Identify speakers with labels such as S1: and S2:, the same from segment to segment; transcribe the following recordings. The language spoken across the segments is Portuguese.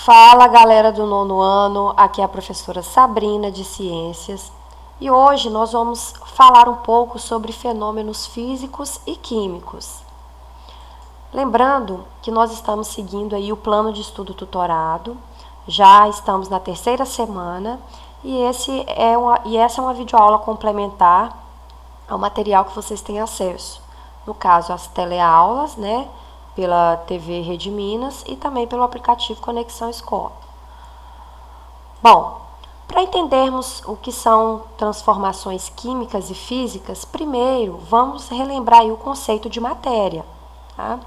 S1: Fala, galera do nono ano, aqui é a professora Sabrina de Ciências e hoje nós vamos falar um pouco sobre fenômenos físicos e químicos. Lembrando que nós estamos seguindo aí o plano de estudo tutorado, já estamos na terceira semana e essa é uma videoaula complementar ao material que vocês têm acesso. No caso, as teleaulas, né? Pela TV Rede Minas e também pelo aplicativo Conexão Escola. Bom, para entendermos o que são transformações químicas e físicas, primeiro vamos relembrar aí o conceito de matéria. Tá?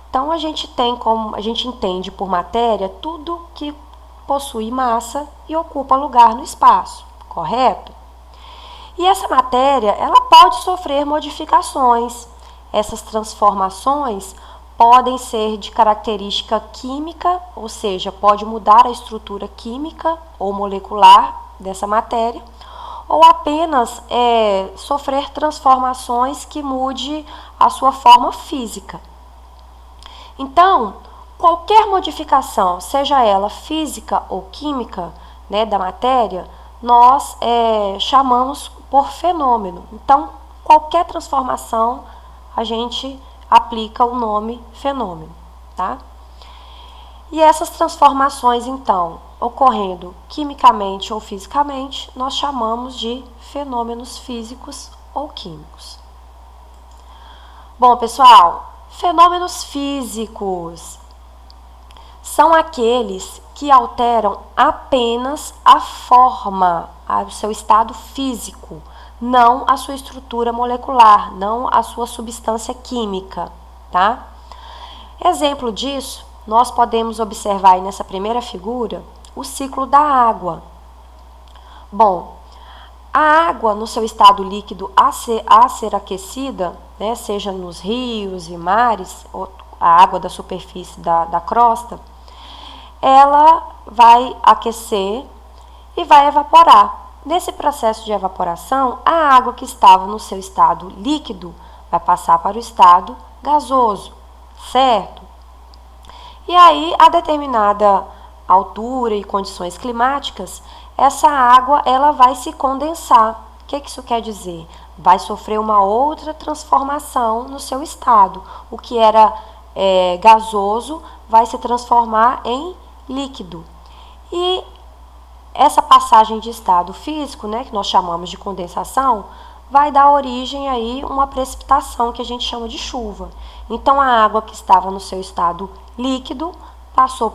S1: Então a gente entende por matéria tudo que possui massa e ocupa lugar no espaço, correto? E essa matéria, ela pode sofrer modificações. Essas transformações podem ser de característica química, ou seja, pode mudar a estrutura química ou molecular dessa matéria, ou apenas sofrer transformações que mude a sua forma física. Então, qualquer modificação, seja ela física ou química, né, da matéria, nós chamamos por fenômeno. Então, qualquer transformação, a gente aplica o nome fenômeno, tá? E essas transformações, então, ocorrendo quimicamente ou fisicamente, nós chamamos de fenômenos físicos ou químicos. Bom, pessoal, fenômenos físicos são aqueles que alteram apenas a forma, o seu estado físico, não a sua estrutura molecular, não a sua substância química, tá? Exemplo disso, nós podemos observar aí nessa primeira figura o ciclo da água. Bom, a água no seu estado líquido a ser aquecida, né, seja nos rios e mares, ou a água da superfície da crosta, ela vai aquecer e vai evaporar. Nesse processo de evaporação, a água que estava no seu estado líquido vai passar para o estado gasoso, certo? E aí, a determinada altura e condições climáticas, essa água ela vai se condensar. O que isso quer dizer? Vai sofrer uma outra transformação no seu estado. O que era gasoso vai se transformar em líquido. E essa passagem de estado físico, né, que nós chamamos de condensação, vai dar origem aí a uma precipitação que a gente chama de chuva. Então, a água que estava no seu estado líquido passou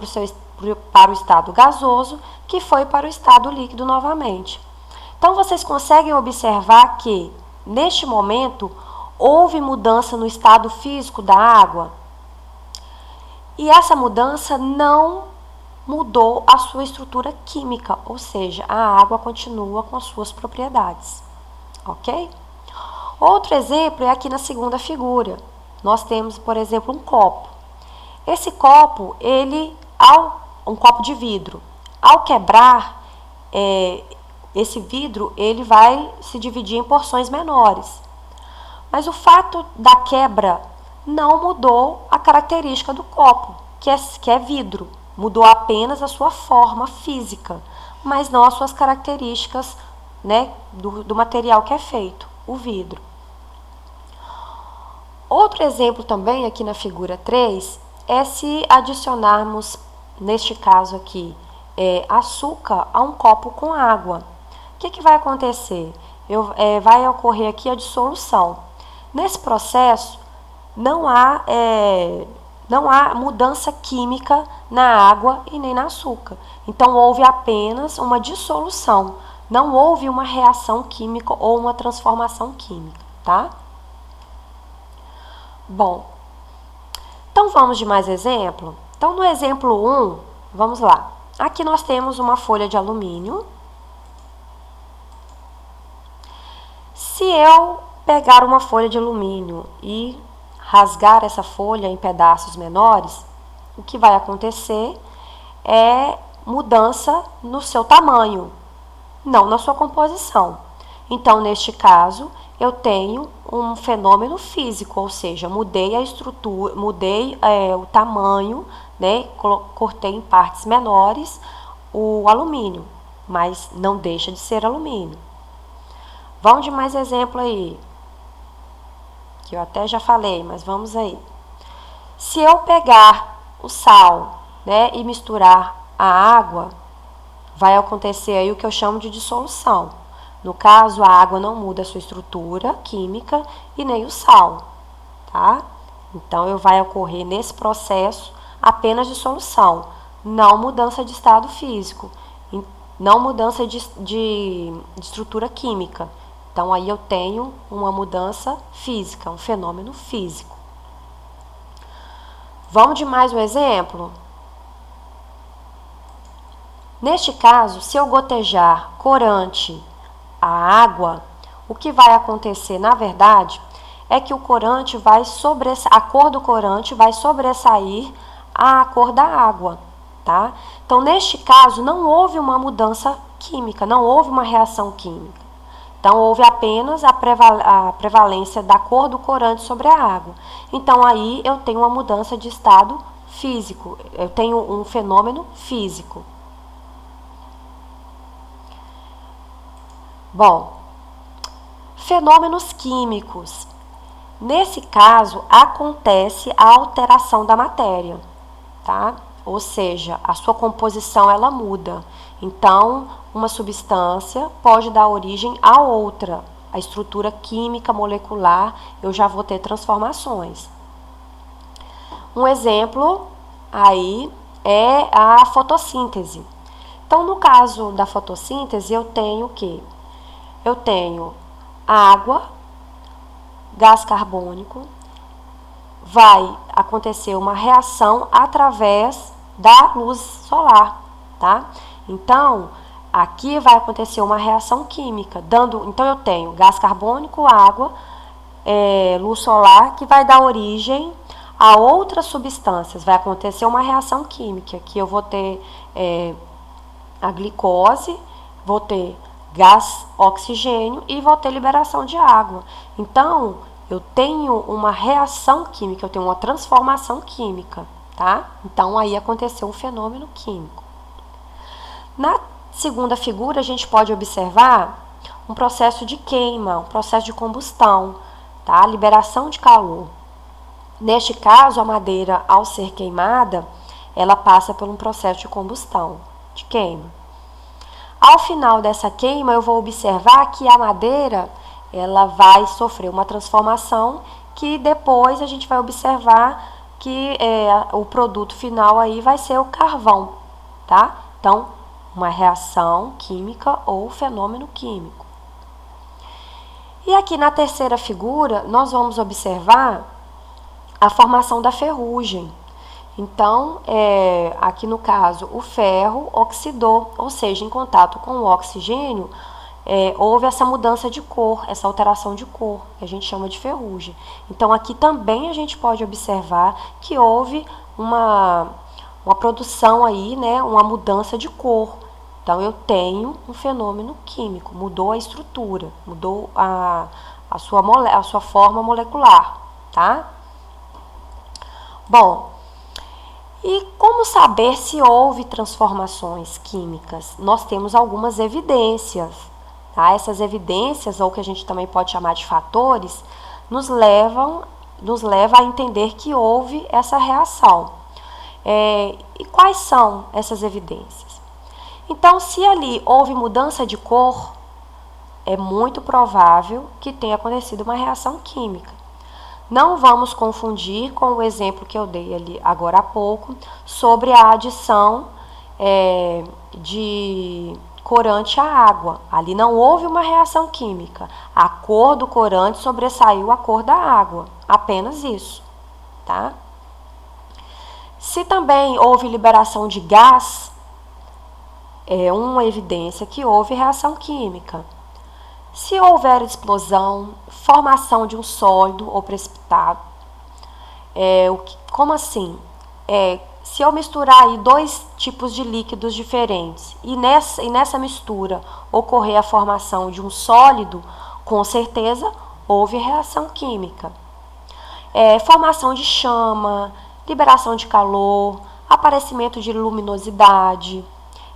S1: para o estado gasoso, que foi para o estado líquido novamente. Então, vocês conseguem observar que, neste momento, houve mudança no estado físico da água? E essa mudança não mudou a sua estrutura química, ou seja, a água continua com as suas propriedades, ok? Outro exemplo é aqui na segunda figura. Nós temos, por exemplo, um copo. Esse copo, um copo de vidro, ao quebrar, esse vidro, ele vai se dividir em porções menores. Mas o fato da quebra não mudou a característica do copo, que é vidro. Mudou apenas a sua forma física, mas não as suas características, né, do material que é feito, o vidro. Outro exemplo também aqui na figura 3 é se adicionarmos, neste caso aqui, açúcar a um copo com água. O que vai acontecer? Vai ocorrer aqui a dissolução. Nesse processo, não há mudança química na água e nem no açúcar. Então, houve apenas uma dissolução. Não houve uma reação química ou uma transformação química, tá? Bom, então vamos de mais exemplo? Então, no exemplo 1, vamos lá. Aqui nós temos uma folha de alumínio. Se eu pegar uma folha de alumínio e rasgar essa folha em pedaços menores, o que vai acontecer é mudança no seu tamanho, não na sua composição. Então, neste caso, eu tenho um fenômeno físico, ou seja, mudei a estrutura, mudei o tamanho, né, cortei em partes menores o alumínio, mas não deixa de ser alumínio. Vamos de mais exemplo aí, que eu até já falei, mas vamos aí. Se eu pegar o sal, né, e misturar a água, vai acontecer aí o que eu chamo de dissolução. No caso, a água não muda a sua estrutura química e nem o sal, tá? Então, vai ocorrer nesse processo apenas dissolução, não mudança de estado físico, não mudança de estrutura química. Então, aí eu tenho uma mudança física, um fenômeno físico. Vamos de mais um exemplo? Neste caso, se eu gotejar corante a água, o que vai acontecer, na verdade, é que o corante a cor do corante vai sobressair a cor da água, tá? Então, neste caso, não houve uma mudança química, não houve uma reação química. Então, houve apenas a prevalência da cor do corante sobre a água. Então, aí eu tenho uma mudança de estado físico, eu tenho um fenômeno físico. Bom, fenômenos químicos. Nesse caso, acontece a alteração da matéria, tá? Ou seja, a sua composição ela muda. Então, uma substância pode dar origem a outra. A estrutura química molecular, eu já vou ter transformações. Um exemplo aí é a fotossíntese. Então, no caso da fotossíntese, eu tenho o quê? Eu tenho água, gás carbônico, vai acontecer uma reação através da luz solar, tá? Então, aqui vai acontecer uma reação química, então eu tenho gás carbônico, água, luz solar, que vai dar origem a outras substâncias, vai acontecer uma reação química, que eu vou ter a glicose, vou ter gás oxigênio e vou ter liberação de água. Então, eu tenho uma reação química, eu tenho uma transformação química, tá? Então, aí aconteceu um fenômeno químico. Na segunda figura, a gente pode observar um processo de queima, um processo de combustão, tá? Liberação de calor. Neste caso, a madeira, ao ser queimada, ela passa por um processo de combustão, de queima. Ao final dessa queima, eu vou observar que a madeira ela vai sofrer uma transformação que depois a gente vai observar que o produto final aí vai ser o carvão, tá? Então, uma reação química ou fenômeno químico. E aqui na terceira figura, nós vamos observar a formação da ferrugem. Então, aqui no caso, o ferro oxidou, ou seja, em contato com o oxigênio, houve essa mudança de cor, essa alteração de cor, que a gente chama de ferrugem. Então, aqui também a gente pode observar que houve uma produção aí, né, uma mudança de cor. Então, eu tenho um fenômeno químico, mudou a estrutura, mudou a sua forma molecular, tá? Bom, e como saber se houve transformações químicas? Nós temos algumas evidências, tá? Essas evidências, ou que a gente também pode chamar de fatores, nos leva a entender que houve essa reação. E quais são essas evidências? Então, se ali houve mudança de cor, é muito provável que tenha acontecido uma reação química. Não vamos confundir com o exemplo que eu dei ali agora há pouco sobre a adição de corante à água. Ali não houve uma reação química. A cor do corante sobressaiu a cor da água. Apenas isso, tá? Se também houve liberação de gás, é uma evidência que houve reação química. Se houver explosão, formação de um sólido ou precipitado, como assim? Se eu misturar aí dois tipos de líquidos diferentes e nessa mistura ocorrer a formação de um sólido, com certeza houve reação química. Formação de chama, liberação de calor, aparecimento de luminosidade,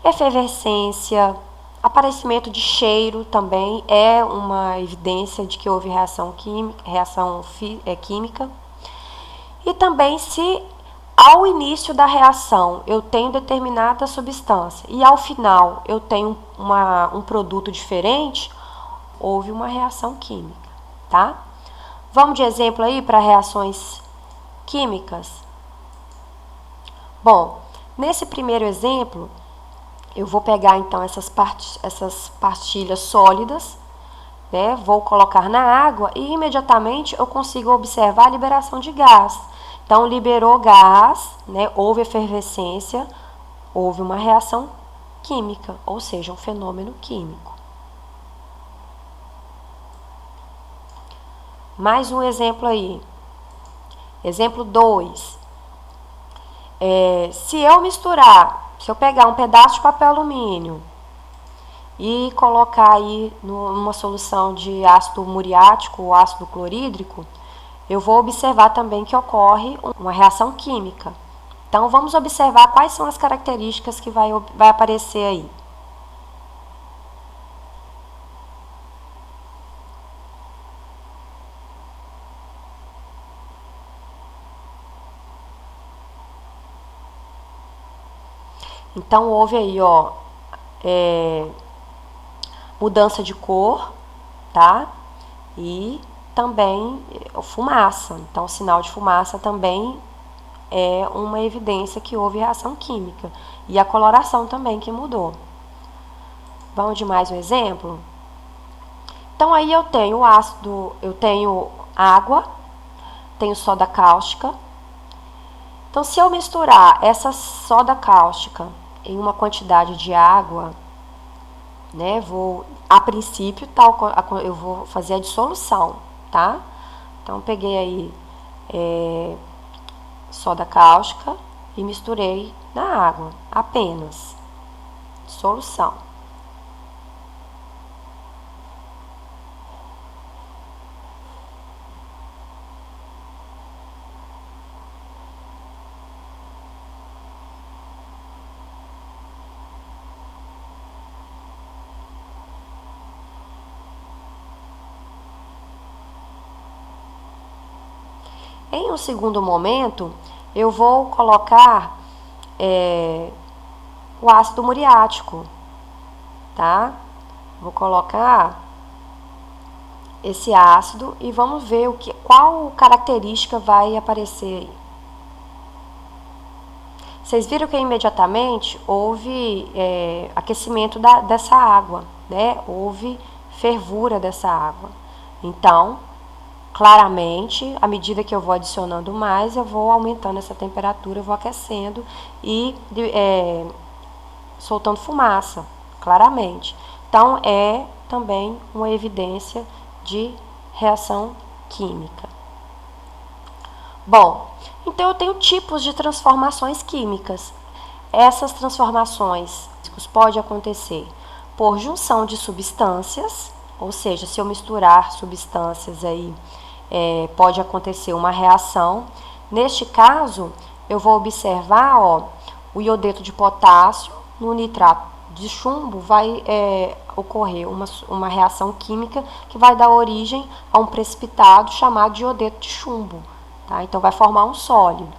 S1: efervescência, aparecimento de cheiro também é uma evidência de que houve reação química. E também se ao início da reação eu tenho determinada substância e ao final eu tenho um produto diferente, houve uma reação química, tá? Vamos de exemplo aí para reações químicas? Bom, nesse primeiro exemplo, eu vou pegar então essas pastilhas sólidas, né? Vou colocar na água e imediatamente eu consigo observar a liberação de gás. Então, liberou gás, né? Houve efervescência, houve uma reação química, ou seja, um fenômeno químico. Mais um exemplo aí. Exemplo 2. Se eu pegar um pedaço de papel alumínio e colocar aí numa solução de ácido muriático ou ácido clorídrico, eu vou observar também que ocorre uma reação química. Então, vamos observar quais são as características que vai aparecer aí. Então, houve aí, ó, mudança de cor, tá? E também fumaça. Então, o sinal de fumaça também é uma evidência que houve reação química. E a coloração também que mudou. Vamos de mais um exemplo? Então, aí eu tenho ácido, eu tenho água, tenho soda cáustica. Então, se eu misturar essa soda cáustica em uma quantidade de água, né, a princípio, eu vou fazer a dissolução, tá? Então, peguei aí soda cáustica e misturei na água, apenas. Dissolução. Em um segundo momento, eu vou colocar o ácido muriático, tá? Vou colocar esse ácido e vamos ver qual característica vai aparecer aí. Vocês viram que imediatamente houve aquecimento dessa água, né? Houve fervura dessa água. Então, claramente, à medida que eu vou adicionando mais, eu vou aumentando essa temperatura, eu vou aquecendo e soltando fumaça, claramente. Então, é também uma evidência de reação química. Bom, então eu tenho tipos de transformações químicas. Essas transformações podem acontecer por junção de substâncias, ou seja, se eu misturar substâncias aí, pode acontecer uma reação. Neste caso, eu vou observar, ó, o iodeto de potássio no nitrato de chumbo vai ocorrer uma reação química que vai dar origem a um precipitado chamado de iodeto de chumbo. Tá? Então, vai formar um sólido.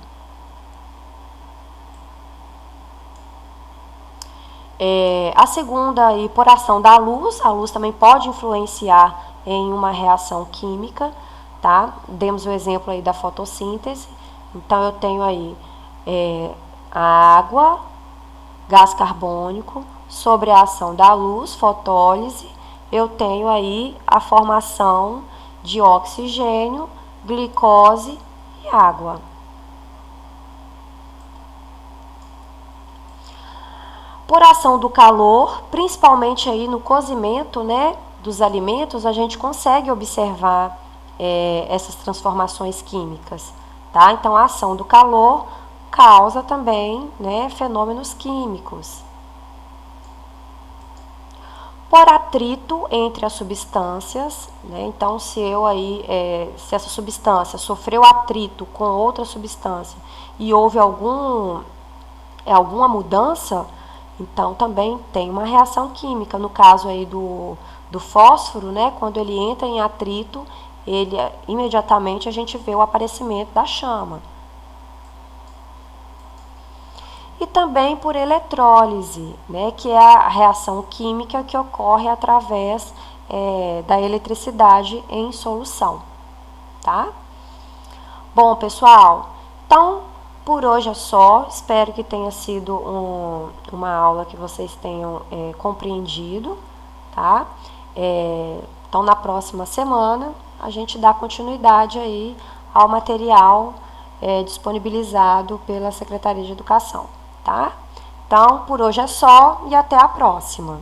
S1: A segunda, aí, por ação da luz, a luz também pode influenciar em uma reação química, tá? Demos o exemplo aí da fotossíntese. Então, eu tenho aí a água, gás carbônico, sobre a ação da luz, fotólise, eu tenho aí a formação de oxigênio, glicose e água. Por ação do calor, principalmente aí no cozimento, né, dos alimentos, a gente consegue observar essas transformações químicas, tá? Então, a ação do calor causa também, né, fenômenos químicos. Por atrito entre as substâncias, né? Então, se essa substância sofreu atrito com outra substância e houve algum é alguma mudança, então também tem uma reação química. No caso aí do fósforo, né, quando ele entra em atrito, ele imediatamente a gente vê o aparecimento da chama. E também por eletrólise, né, que é a reação química que ocorre através da eletricidade em solução, tá? Bom, pessoal, então por hoje é só. Espero que tenha sido uma aula que vocês tenham compreendido, tá? Então, na próxima semana, a gente dá continuidade aí ao material disponibilizado pela Secretaria de Educação, tá? Então, por hoje é só e até a próxima.